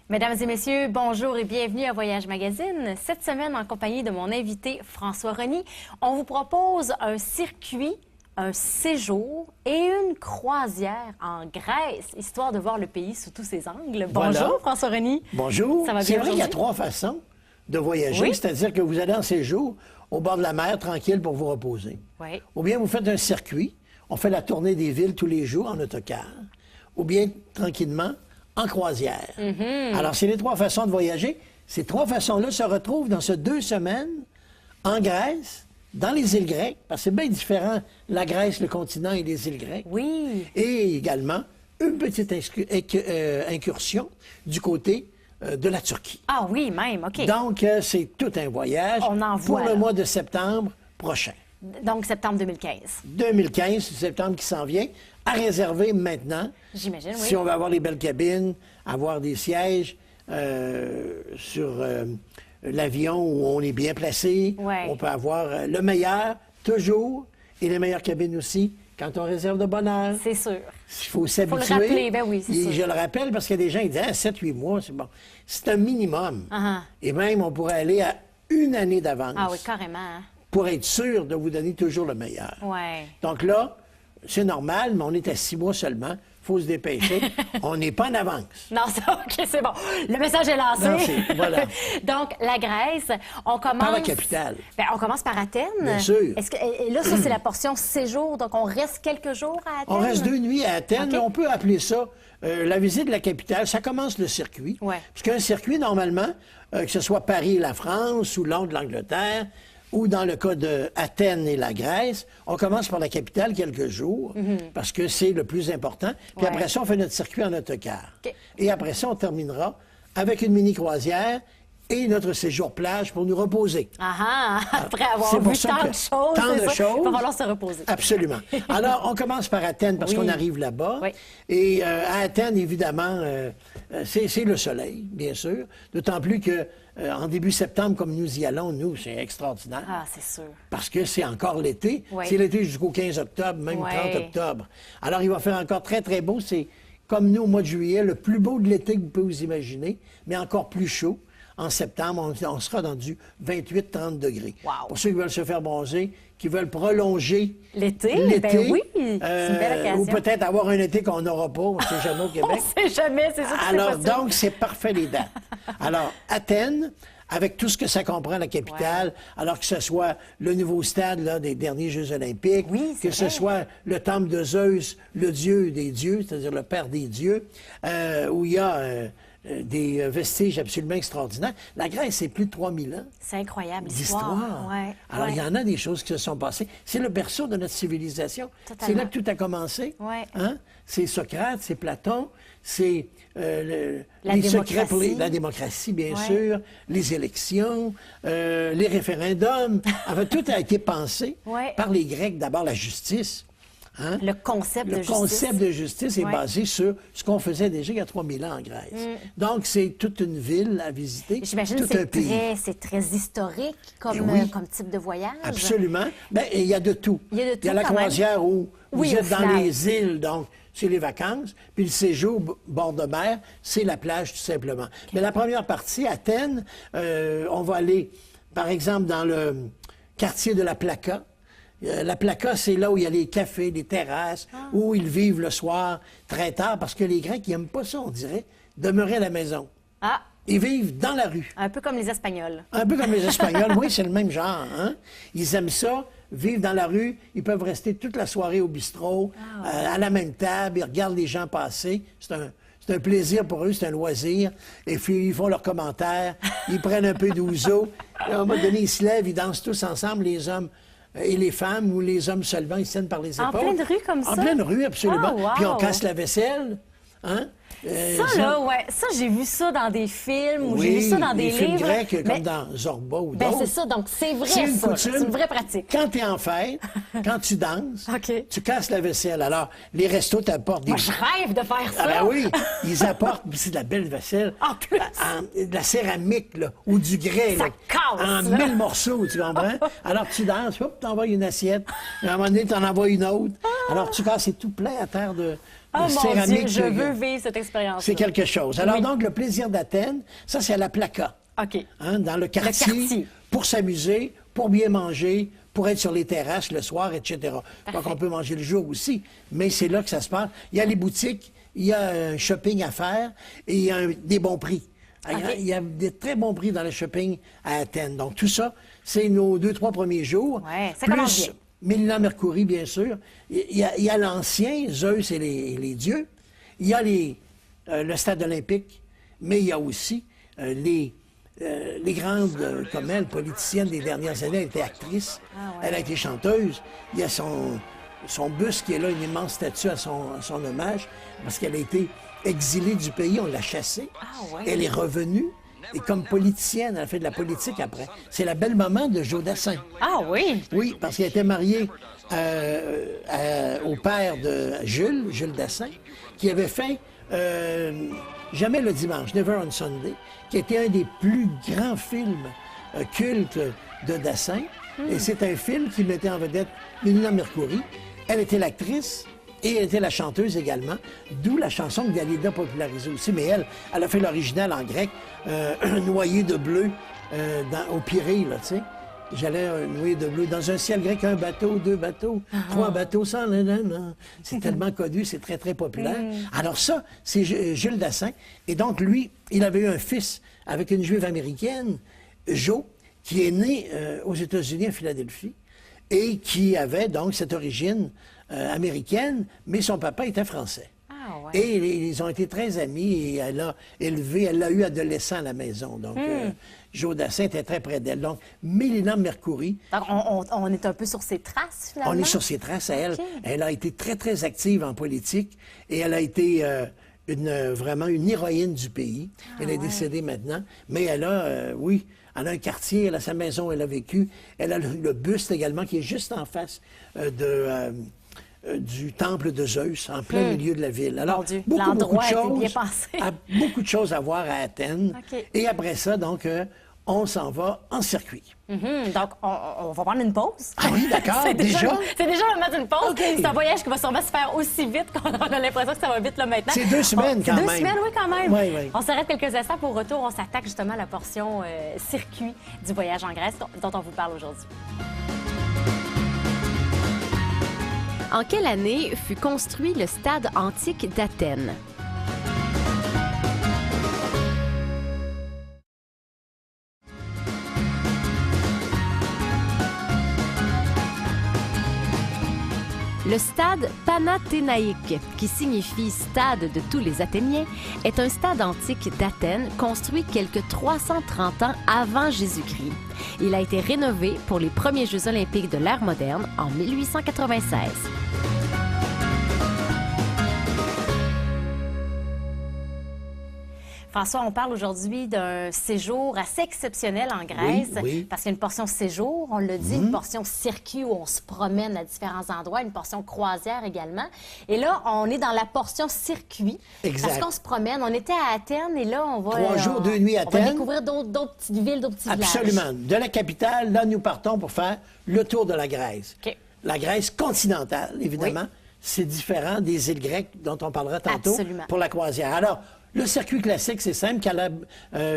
Mesdames et messieurs, bonjour et bienvenue à Voyage Magazine. Cette semaine, en compagnie de mon invité François Reny, on vous propose un circuit, un séjour et une croisière en Grèce, histoire de voir le pays sous tous ses angles. Bonjour Voilà. François Reny. Bonjour. Ça va bien C'est vrai qu'il y a aujourd'hui? trois façons de voyager, Oui. c'est-à-dire que vous allez en séjour au bord de la mer, tranquille, pour vous reposer. Oui. Ou bien vous faites un circuit, on fait la tournée des villes tous les jours en autocar. Ou bien, tranquillement, en croisière. Alors, c'est les trois façons de voyager. Ces trois façons-là se retrouvent dans ces 2 semaines en Grèce, dans les îles grecques, parce que c'est bien différent, la Grèce, le continent et les îles grecques. Oui. Et également, une petite incursion du côté de la Turquie. Ah oui, même, OK. Donc, c'est tout un voyage On en pour voit, le là. mois de septembre prochain. Donc, septembre 2015. 2015, c'est septembre qui s'en vient, à réserver maintenant. J'imagine, oui. Si on veut avoir les belles cabines, avoir des sièges sur l'avion où on est bien placé, Ouais. on peut avoir le meilleur, toujours, et les meilleures cabines aussi, quand on réserve de bonne heure. C'est sûr. Il faut s'habituer. rappeler, ben oui, c'est Et sûr. je le rappelle parce qu'il y a des gens qui disent 7-8 mois, c'est bon. C'est un minimum. Ah, Et même, on pourrait aller à 1 année d'avance ah oui, carrément. Hein? pour être sûr de vous donner toujours le meilleur. Ouais. Donc là, c'est normal, mais on est à 6 mois seulement. Il faut se dépêcher. On n'est pas en avance. Non, ça, OK, c'est bon. Le message est lancé. Lancé, voilà. Donc, la Grèce, on commence... Par la capitale. Bien, on commence par Athènes. Bien sûr. Et là, ça, c'est la portion séjour. Donc, on reste quelques jours à Athènes. On reste 2 nuits à Athènes, OK. mais on peut appeler ça la visite de la capitale. Ça commence le circuit. Ouais. Parce qu'un circuit, normalement, que ce soit Paris et la France ou Londres, l'Angleterre, ou dans le cas de Athènes et la Grèce, on commence par la capitale quelques jours, parce que c'est le plus important. Puis Ouais. après ça, on fait notre circuit en autocar. OK. Et après ça, on terminera avec une mini-croisière et notre séjour plage pour nous reposer. Ah, après avoir C'est pour vu ça tant que de choses, tant c'est de ça, choses. il va falloir se reposer. Absolument. Alors, on commence par Athènes parce Oui. qu'on arrive là-bas. Oui. Et à Athènes, évidemment, c'est le soleil, bien sûr. D'autant plus que en début septembre, comme nous y allons, nous, c'est extraordinaire. Ah, c'est sûr. Parce que c'est encore l'été. Oui. C'est l'été jusqu'au 15 octobre, même Oui. 30 octobre. Alors, il va faire encore très, très beau. C'est, comme nous, au mois de juillet, le plus beau de l'été que vous pouvez vous imaginer, mais encore plus chaud. En septembre, on sera dans du 28-30 degrés. Wow. Pour ceux qui veulent se faire bronzer, qui veulent prolonger L'été, ben oui, c'est une belle occasion. ou peut-être avoir un été qu'on n'aura pas, on ne sait jamais au On Québec. sait jamais, c'est ça que c'est Alors, possible. donc, c'est parfait les dates. Alors, Athènes, avec tout ce que ça comprend, la capitale, alors que ce soit le nouveau stade là, des derniers Jeux olympiques, Oui, c'est que ce vrai. soit le temple de Zeus, le dieu des dieux, c'est-à-dire le père des dieux, où il y a des vestiges absolument extraordinaires. La Grèce, c'est plus de 3000 ans C'est incroyable, l'histoire. d'histoire. Ouais, Alors, ouais. il y en a des choses qui se sont passées. C'est le berceau de notre civilisation. Totalement. C'est là que tout a commencé. Ouais. Hein? C'est Socrate, c'est Platon, c'est La les secrets pour démocratie. la démocratie, bien Ouais. sûr, les élections, les référendums. Enfin, tout a été pensé Ouais. par les Grecs. D'abord, la justice. Hein? Le concept Le de concept justice. de justice est Ouais. basé sur ce qu'on faisait déjà il y a 3000 ans en Grèce. Donc, c'est toute une ville à visiter, J'imagine tout que un pays. c'est très historique comme, Eh oui. comme type de voyage. Absolument. Bien, il y a de tout. Il y a de tout, la quand même. croisière où Oui, vous au êtes dans final. les îles, donc c'est les vacances. Puis le séjour bord de mer, c'est la plage, tout simplement. Mais la première partie, Athènes, on va aller, par exemple, dans le quartier de la Plaka. La Plaka, c'est là où il y a les cafés, les terrasses, Ah. où ils vivent le soir très tard, parce que les Grecs, ils n'aiment pas ça, on dirait, demeurer à la maison. Ah, Ils vivent dans la rue. un peu comme les Espagnols. Un peu comme les Espagnols, oui, c'est le même genre. Hein? Ils aiment ça, vivre dans la rue. Ils peuvent rester toute la soirée au bistrot, à la même table. Ils regardent les gens passer. C'est un plaisir pour eux, c'est un loisir. Et puis, ils font leurs commentaires. Ils prennent un peu d'ouzo. À un moment donné, ils se lèvent, ils dansent tous ensemble, les hommes et les femmes, ou les hommes seulement, ils se tiennent par les En épaules. pleine rue comme ça? En pleine rue, absolument. Ah, wow. Puis on casse la vaisselle. Hein? Ça, là, ouais, ça, j'ai vu ça dans des films ou j'ai vu ça dans des les films livres. grecs, Mais- comme dans Zorba ou Ben, d'autres. c'est ça, donc c'est vrai, C'est une ça. là. coutume. C'est une vraie pratique. Quand tu es en fête, quand tu danses, OK. tu casses la vaisselle. Alors, les restos t'apportent des... Moi, je rêve de faire ça. Ah ben oui, ils apportent, puis c'est de la belle vaisselle. En plus. De la céramique, là, ou du grès. Ça là, casse, en là. 1000 morceaux, tu comprends? Alors, tu danses, hop, t'envoies une assiette. À un moment donné, t'en envoies une autre. Alors, tu vois, c'est tout plein à terre de Oh mon céramique. Dieu, je veux vivre cette expérience. C'est quelque chose. Alors Oui. donc, le plaisir d'Athènes, ça, c'est à la Plaka. OK. Hein, dans le quartier, pour s'amuser, pour bien manger, pour être sur les terrasses le soir, etc. Donc, on peut manger le jour aussi, mais c'est là que ça se passe. Il y a les boutiques, il y a un shopping à faire et il y a des bons prix. Okay. Il y a des très bons prix dans le shopping à Athènes. Donc, tout ça, c'est nos 2-3 premiers jours. Ouais, ça commence bien. Mélina Mercouri, bien sûr. Il y a l'ancien, Zeus et les dieux. Il y a le stade olympique, mais il y a aussi les grandes, comme elle, politiciennes des dernières années. Elle était actrice, elle a été chanteuse. Il y a son buste qui est là, une immense statue à son hommage, parce qu'elle a été exilée du pays, on l'a chassée. Elle est revenue. Et comme politicienne, elle a fait de la politique après. C'est la belle-maman de Joe Dassin. Ah oui? Oui, parce qu'elle était mariée au père de Jules Dassin, qui avait fait Jamais le dimanche, Never on Sunday, qui était un des plus grands films cultes de Dassin. Et c'est un film qui mettait en vedette Mélina Mercouri. Elle était l'actrice. Et elle était la chanteuse également, d'où la chanson que Dalida a popularisée aussi. Mais elle a fait l'original en grec, noyé de bleu au Pirée, là, tu sais. J'allais noyer de bleu dans un ciel grec, un bateau, 2 bateaux, 3 bateaux, sans nanana. C'est tellement connu, c'est très, très populaire. Alors ça, c'est Jules Dassin. Et donc, lui, il avait eu un fils avec une juive américaine, Joe, qui est né aux États-Unis, à Philadelphie, et qui avait donc cette origine américaine, mais son papa était français. Ah, ouais. Et ils ont été très amis et elle l'a eu adolescent à la maison. Donc, Joe Dassin était très près d'elle. Donc, Mélina Mercouri. Donc, on est un peu sur ses traces, finalement? On est sur ses traces à elle. Okay. Elle a été très, très active en politique et elle a été vraiment une héroïne du pays. Elle est décédée maintenant, mais elle a, oui, elle a un quartier, elle a sa maison, elle a vécu. Elle a le buste également qui est juste en face du temple de Zeus, en plein milieu de la ville. Alors, beaucoup de choses à voir à Athènes. Okay. Et après ça, donc, on s'en va en circuit. Donc, on va prendre une pause. Ah oui, d'accord, C'est déjà le moment d'une pause. Okay. C'est un voyage qui va sûrement se faire aussi vite qu'on a l'impression que ça va vite là maintenant. C'est 2 semaines quand même. 2 semaines, oui, quand même. Oui, oui. On s'arrête quelques instants. Pour retour, on s'attaque justement à la portion circuit du voyage en Grèce dont on vous parle aujourd'hui. En quelle année fut construit le stade antique d'Athènes? Le stade panathénaïque, qui signifie stade de tous les Athéniens, est un stade antique d'Athènes construit quelques 330 ans avant Jésus-Christ. Il a été rénové pour les premiers Jeux olympiques de l'ère moderne en 1896. François, on parle aujourd'hui d'un séjour assez exceptionnel en Grèce, parce qu'il y a une portion séjour, on l'a dit, une portion circuit où on se promène à différents endroits, une portion croisière également. Et là, on est dans la portion circuit, parce qu'on se promène. On était à Athènes et là, on va... 3 jours, 2 nuits à Athènes. On va découvrir d'autres petites villes, d'autres petits villages. Absolument. De la capitale, là, nous partons pour faire le tour de la Grèce. Okay. La Grèce continentale, évidemment. Oui. C'est différent des îles grecques dont on parlera tantôt pour la croisière. Alors, le circuit classique, c'est simple.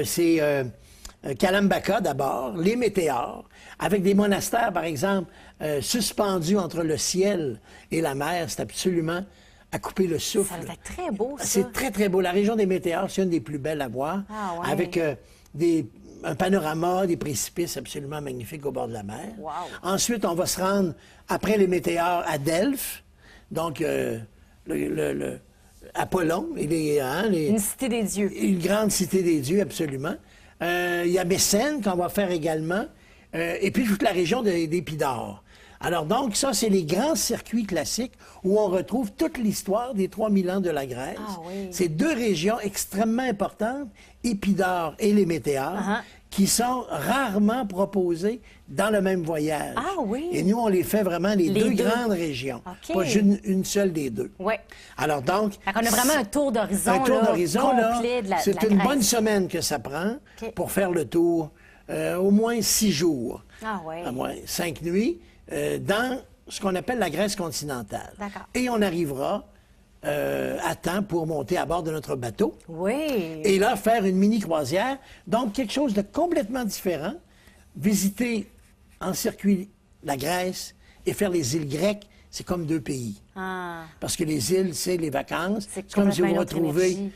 C'est Kalambaka d'abord, les météores, avec des monastères, par exemple, suspendus entre le ciel et la mer. C'est absolument à couper le souffle. Ça va être très beau, ça. C'est très, très beau. La région des météores, c'est une des plus belles à voir, avec un panorama, des précipices absolument magnifiques au bord de la mer. Wow. Ensuite, on va se rendre, après les météores, à Delphes. Donc, Apollon, une cité des dieux. Une grande cité des dieux, absolument. Il y a Mécène qu'on va faire également. Et puis toute la région d'Épidore. Alors donc, ça, c'est les grands circuits classiques où on retrouve toute l'histoire des 3000 ans de la Grèce. C'est 2 régions extrêmement importantes, Épidore et les météores, qui sont rarement proposées dans le même voyage. Et nous, on les fait vraiment les deux grandes régions, pas une seule des deux. Alors donc... On a vraiment un tour d'horizon complet de la Grèce. C'est une bonne semaine que ça prend pour faire le tour, au moins 6 jours, à moins 5 nuits, dans ce qu'on appelle la Grèce continentale. D'accord. Et on arrivera à temps pour monter à bord de notre bateau. Oui. Et là, faire une mini-croisière. Donc, quelque chose de complètement différent. Visiter en circuit la Grèce et faire les îles grecques, c'est comme deux pays. Ah. Parce que les îles, c'est les vacances. C'est comme si vous complètement une autre retrouvez énergie.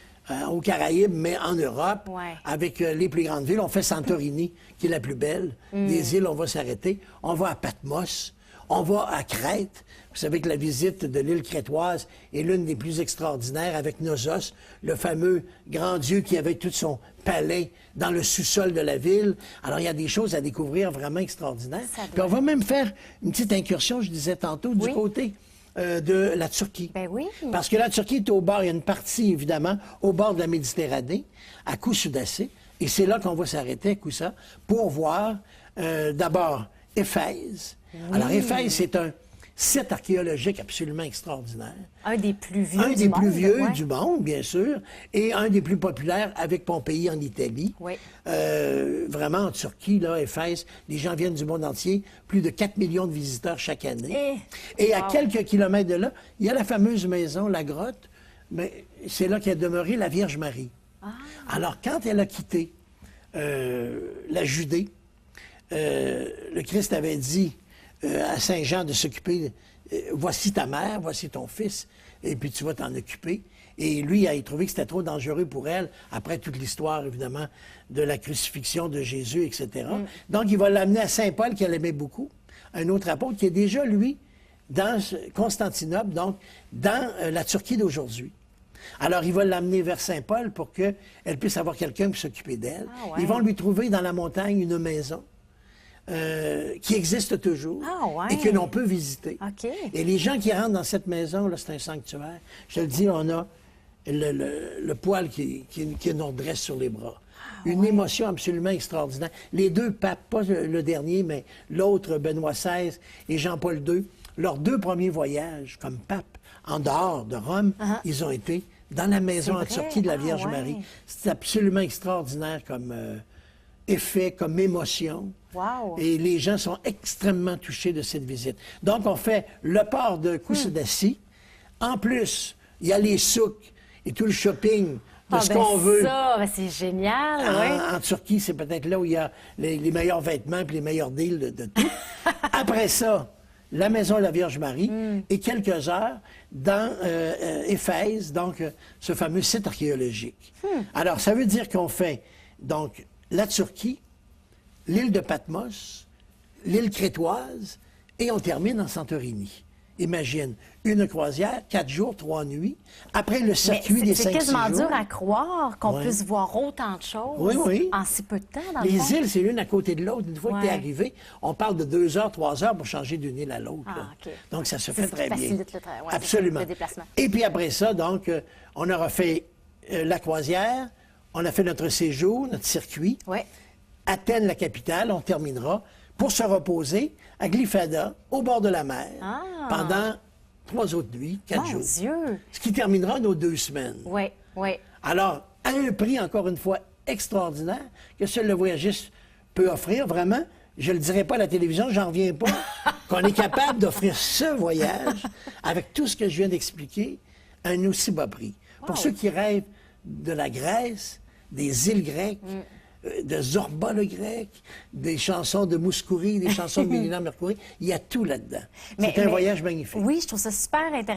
aux Caraïbes, mais en Europe, Ouais. avec les plus grandes villes. On fait Santorini, qui est la plus belle. Des îles, on va s'arrêter. On va à Patmos. On va à Crète. Vous savez que la visite de l'île crétoise est l'une des plus extraordinaires avec Knossos, le fameux grand dieu qui avait tout son palais dans le sous-sol de la ville. Alors, il y a des choses à découvrir vraiment extraordinaires. Ça doit Puis on va même faire une petite incursion, je disais tantôt, Oui. du côté de la Turquie. Ben oui. Parce que la Turquie est au bord, il y a une partie, évidemment, au bord de la Méditerranée, à Kousoudassi. Et c'est là qu'on va s'arrêter à Koussa pour voir, d'abord, Éphèse. Alors, Éphèse, c'est un site archéologique absolument extraordinaire. Un des plus vieux Un du des monde. plus vieux ouais. du monde, bien sûr, et un des plus populaires avec Pompéi en Italie. Oui. Vraiment, en Turquie, là, Éphèse, les gens viennent du monde entier, plus de 4 millions de visiteurs chaque année. Et à Wow. quelques kilomètres de là, il y a la fameuse maison, la grotte, mais c'est là qu'est demeurée la Vierge Marie. Ah. Alors, quand elle a quitté la Judée, le Christ avait dit à Saint Jean de s'occuper, voici ta mère, voici ton fils, et puis tu vas t'en occuper. Et lui, il a trouvé que c'était trop dangereux pour elle, après toute l'histoire, évidemment, de la crucifixion de Jésus, etc. Donc, il va l'amener à Saint Paul, qu'elle aimait beaucoup, un autre apôtre, qui est déjà, lui, dans Constantinople, donc dans la Turquie d'aujourd'hui. Alors, il va l'amener vers Saint-Paul pour qu'elle puisse avoir quelqu'un pour s'occuper d'elle. Ah ouais. Ils vont lui trouver dans la montagne une maison qui existe toujours Ah ouais. et que l'on peut visiter. OK. Et les gens qui rentrent dans cette maison, là, c'est un sanctuaire. Je te le dis, on a le poil qui nous redresse sur les bras. Une émotion absolument extraordinaire. Les deux papes, pas le dernier, mais l'autre, Benoît XVI et Jean-Paul II, leurs deux premiers voyages comme pape en dehors de Rome, ils ont été dans la maison en vrai? Turquie de la Ah Vierge ouais. Marie. C'est absolument extraordinaire comme effet, comme émotion. Wow. Et les gens sont extrêmement touchés de cette visite. Donc, on fait le port de Kousoudassi. En plus, il y a les souks et tout le shopping de ce qu'on veut. Ça, ben c'est génial, oui. En Turquie, c'est peut-être là où il y a les meilleurs vêtements et les meilleurs deals de tout. Après ça, la maison de la Vierge Marie et quelques heures dans Éphèse, donc ce fameux site archéologique. Alors, ça veut dire qu'on fait donc la Turquie, l'île de Patmos, l'île crétoise et on termine en Santorini. Imagine, une croisière, 4 jours, 3 nuits, après le Mais circuit des 5-6 jours. c'est quasiment dur à croire qu'on Ouais. puisse voir autant de choses Oui, oui. en si peu de temps, dans le Les fond. îles, c'est l'une à côté de l'autre. Une fois que tu es Ouais. arrivé, on parle de 2 heures, 3 heures pour changer d'une île à l'autre. Ah, là. OK. Donc, ça se C'est fait ce qui très bien. facilite le ouais, c'est Absolument. ça, le déplacement. Et puis après ça, donc, on aura fait la croisière, on a fait notre séjour, notre circuit. Oui. Athènes, la capitale, on terminera pour se reposer à Glyphada, au bord de la mer, Ah. pendant 3 autres nuits, 4 Mon jours. Dieu. Ce qui terminera nos 2 semaines. Oui, oui. Alors, à un prix, encore une fois, extraordinaire, que seul le voyagiste peut offrir, vraiment, je ne le dirai pas à la télévision, j'en reviens pas, qu'on est capable d'offrir ce voyage, avec tout ce que je viens d'expliquer, à un aussi bas prix. Wow. Pour ceux qui rêvent de la Grèce, des îles grecques, de Zorba le grec, des chansons de Mouskouri, des chansons de Mélina Mercouri, il y a tout là-dedans. C'est un voyage magnifique. Oui, je trouve ça super intéressant.